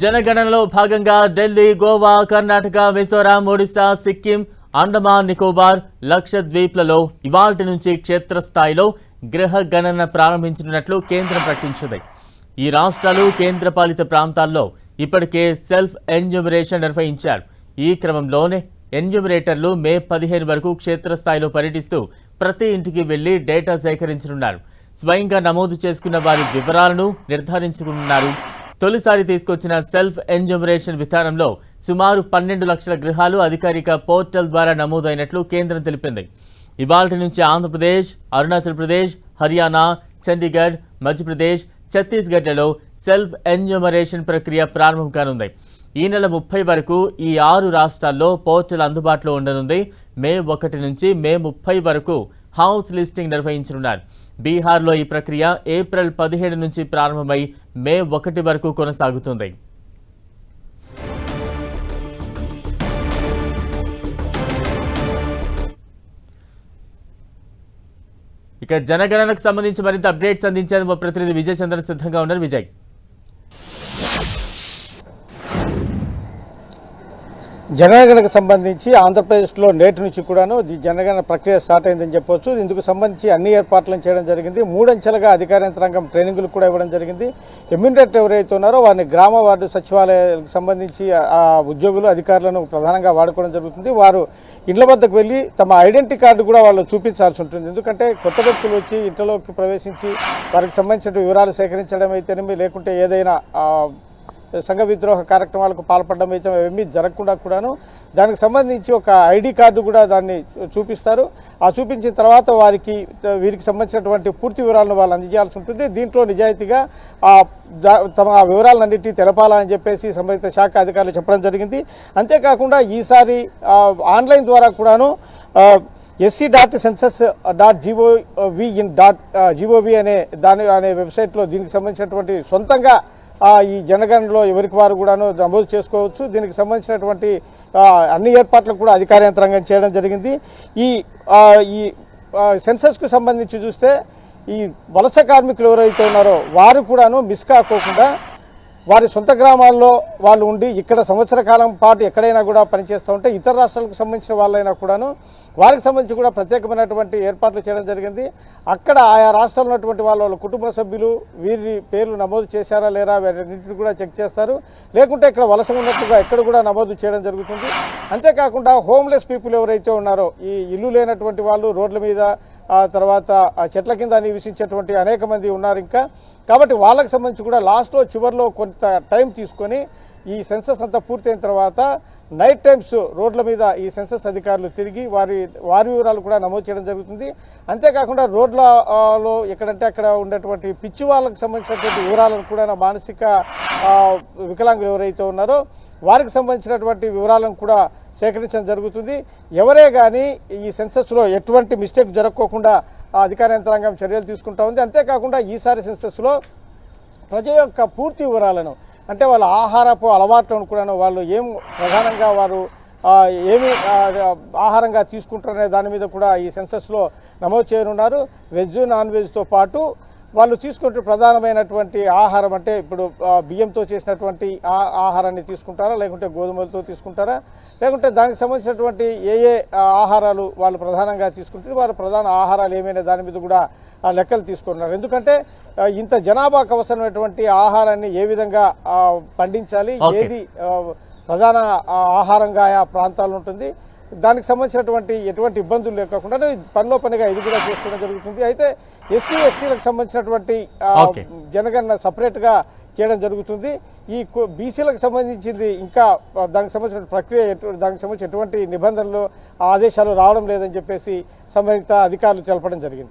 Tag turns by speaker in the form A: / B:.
A: జనగణనలో భాగంగా ఢిల్లీ, గోవా, కర్ణాటక, మిజోరాం, ఒడిశా, సిక్కిం, అండమాన్ నికోబార్, లక్షద్వీప్లలో ఇవాల్టి నుంచి క్షేత్రస్థాయిలో గృహ గణన ప్రారంభించనున్నట్లు కేంద్రం ప్రకటించింది. ఈ రాష్ట్రాలు, కేంద్రపాలిత ప్రాంతాల్లో ఇప్పటికే సెల్ఫ్ ఎన్యూమరేషన్ నిర్వహించారు. ఈ క్రమంలోనే ఎన్యూమరేటర్లు మే 15 వరకు క్షేత్రస్థాయిలో పర్యటిస్తూ ప్రతి ఇంటికి వెళ్లి డేటా సేకరించనున్నారు. స్వయంగా నమోదు చేసుకున్న వారి వివరాలను నిర్ధారించుకున్నారు. తొలిసారి తీసుకొచ్చిన సెల్ఫ్ ఎన్యూమరేషన్ విధానంలో సుమారు 12 లక్షల గృహాలు అధికారిక పోర్టల్ ద్వారా నమోదైనట్లు కేంద్రం తెలిపింది. ఇవాల్టి నుంచి ఆంధ్రప్రదేశ్, అరుణాచల్ ప్రదేశ్, హర్యానా, చండీగఢ్, మధ్యప్రదేశ్, ఛత్తీస్గఢ్లలో సెల్ఫ్ ఎన్యూమరేషన్ ప్రక్రియ ప్రారంభం కానుంది. ఈ నెల 30 వరకు ఈ 6 రాష్ట్రాల్లో పోర్టల్ అందుబాటులో ఉండనుంది. మే 1 నుంచి మే 30 వరకు హౌస్ లిస్టింగ్ నిర్వహించనున్నారు. బీహార్లో ఈ ప్రక్రియ ఏప్రిల్ 17 నుంచి ప్రారంభమై మే 1 వరకు కొనసాగుతుంది. ఇక జనగణనకు సంబంధించి మరింత అప్డేట్స్ అందించేందుకు మా ప్రతినిధి విజయ్ చంద్రన్ సిద్ధంగా ఉన్నారు. విజయ్,
B: జనగణనకు సంబంధించి ఆంధ్రప్రదేశ్లో నేటి నుంచి కూడాను జనగణన ప్రక్రియ స్టార్ట్ అయిందని చెప్పొచ్చు. ఇందుకు సంబంధించి అన్ని ఏర్పాట్లను చేయడం జరిగింది. 3 అంచెలుగా అధికార యంత్రాంగం ట్రైనింగ్లు కూడా ఇవ్వడం జరిగింది. ఎమ్యూనిటర్ ఎవరైతే ఉన్నారో వారిని గ్రామ వార్డు సచివాలయాలకు సంబంధించి ఆ ఉద్యోగులు, అధికారులను ప్రధానంగా వాడుకోవడం జరుగుతుంది. వారు ఇళ్ల వద్దకు వెళ్ళి తమ ఐడెంటిటీ కార్డు కూడా వాళ్ళు చూపించాల్సి ఉంటుంది. ఎందుకంటే కొత్త వ్యక్తులు వచ్చి ఇంట్లోకి ప్రవేశించి వారికి సంబంధించిన వివరాలు సేకరించడం అయితేనేమి, లేకుంటే ఏదైనా సంఘ విద్రోహ కార్యక్రమాలకు పాల్పడడం అయితే ఏమీ జరగకుండా కూడాను దానికి సంబంధించి ఒక ఐడి కార్డు కూడా దాన్ని చూపిస్తారు. ఆ చూపించిన తర్వాత వీరికి సంబంధించినటువంటి పూర్తి వివరాలను వాళ్ళు అందజేయాల్సి ఉంటుంది. దీంట్లో నిజాయితీగా తమ వివరాలన్నింటినీ తెలపాలని చెప్పేసి సంబంధిత శాఖ అధికారులు చెప్పడం జరిగింది. అంతేకాకుండా ఈసారి ఆన్లైన్ ద్వారా కూడాను sc.census.gov అనే వెబ్సైట్లో దీనికి సంబంధించినటువంటి సొంతంగా ఈ జనగణనలో ఎవరికి వారు కూడాను నమోదు చేసుకోవచ్చు. దీనికి సంబంధించినటువంటి అన్ని ఏర్పాట్లు కూడా అధికార యంత్రాంగం చేయడం జరిగింది. ఈ సెన్సస్కు సంబంధించి చూస్తే ఈ వలస కార్మికులు ఎవరైతే ఉన్నారో వారు కూడాను మిస్ కాకోకుండా వారి సొంత గ్రామాల్లో వాళ్ళు ఉండి ఇక్కడ సంవత్సర కాలం పాటు ఎక్కడైనా కూడా పనిచేస్తూ ఉంటే ఇతర రాష్ట్రాలకు సంబంధించిన వాళ్ళైనా కూడాను వారికి సంబంధించి కూడా ప్రత్యేకమైనటువంటి ఏర్పాట్లు చేయడం జరిగింది. అక్కడ ఆయా రాష్ట్రాల్లో ఉన్నటువంటి వాళ్ళ కుటుంబ సభ్యులు వీరి పేర్లు నమోదు చేశారా లేరా వీటిని కూడా చెక్ చేస్తారు. లేకుంటే ఇక్కడ వలస ఉన్నట్టుగా ఎక్కడ కూడా నమోదు చేయడం జరుగుతుంది. అంతేకాకుండా హోమ్లెస్ పీపుల్ ఎవరైతే ఉన్నారో, ఈ ఇల్లు లేనటువంటి వాళ్ళు, రోడ్ల మీద తర్వాత చెట్ల కింద నివసించేటువంటి అనేక మంది ఉన్నారు ఇంకా. కాబట్టి వాళ్ళకి సంబంధించి కూడా లాస్ట్లో చివరిలో కొంత టైం తీసుకొని ఈ సెన్సస్ అంతా పూర్తయిన తర్వాత నైట్ టైమ్స్ రోడ్ల మీద ఈ సెన్సస్ అధికారులు తిరిగి వారి వివరాలు కూడా నమోదు చేయడం జరుగుతుంది. అంతేకాకుండా రోడ్లలో ఎక్కడంటే అక్కడ ఉండేటువంటి పిచ్చి వాళ్ళకి సంబంధించినటువంటి వివరాలను కూడా మానసిక వికలాంగులు ఎవరైతే ఉన్నారో వారికి సంబంధించినటువంటి వివరాలను కూడా సేకరించడం జరుగుతుంది. ఎవరే కానీ ఈ సెన్సస్లో ఎటువంటి మిస్టేక్ జరగకోకుండా అధికార యంత్రాంగం చర్యలు తీసుకుంటా ఉంది. అంతేకాకుండా ఈసారి సెన్సస్లో ప్రజల యొక్క పూర్తి వివరాలను, అంటే వాళ్ళ ఆహారపు అలవాట్లను కూడా వాళ్ళు ప్రధానంగా వారు ఏమి ఆహారంగా తీసుకుంటారనే దాని మీద కూడా ఈ సెన్సస్లో నమోదు చేయనున్నారు. వెజ్, నాన్ వెజ్తో పాటు వాళ్ళు తీసుకుంటే ప్రధానమైనటువంటి ఆహారం, అంటే ఇప్పుడు బియ్యంతో చేసినటువంటి ఆహారాన్ని తీసుకుంటారా, లేకుంటే గోధుమలతో తీసుకుంటారా, లేకుంటే దానికి సంబంధించినటువంటి ఏ ఆహారాలు వాళ్ళు ప్రధానంగా తీసుకుంటే వారు ప్రధాన ఆహారాలు ఏమైనా దాని మీద కూడా లెక్కలు తీసుకుంటున్నారు. ఎందుకంటే ఇంత జనాభాకు అవసరమైనటువంటి ఆహారాన్ని ఏ విధంగా పండించాలి, ఏది ప్రధాన ఆహారంగా ఆ ప్రాంతాల్లో ఉంటుంది, దానికి సంబంధించినటువంటి ఎటువంటి ఇబ్బందులు లేకుండా పనిలో పనిగా ఇది కూడా చేసుకోవడం జరుగుతుంది. అయితే ఎస్సీ ఎస్టీలకు సంబంధించినటువంటి జనగణన సపరేట్గా చేయడం జరుగుతుంది. ఈ బీసీలకు సంబంధించింది ఇంకా దానికి సంబంధించిన ప్రక్రియ, దానికి సంబంధించి ఎటువంటి నిబంధనలు, ఆదేశాలు రావడం లేదని చెప్పేసి సంబంధిత అధికారులు తెలపడం జరిగింది.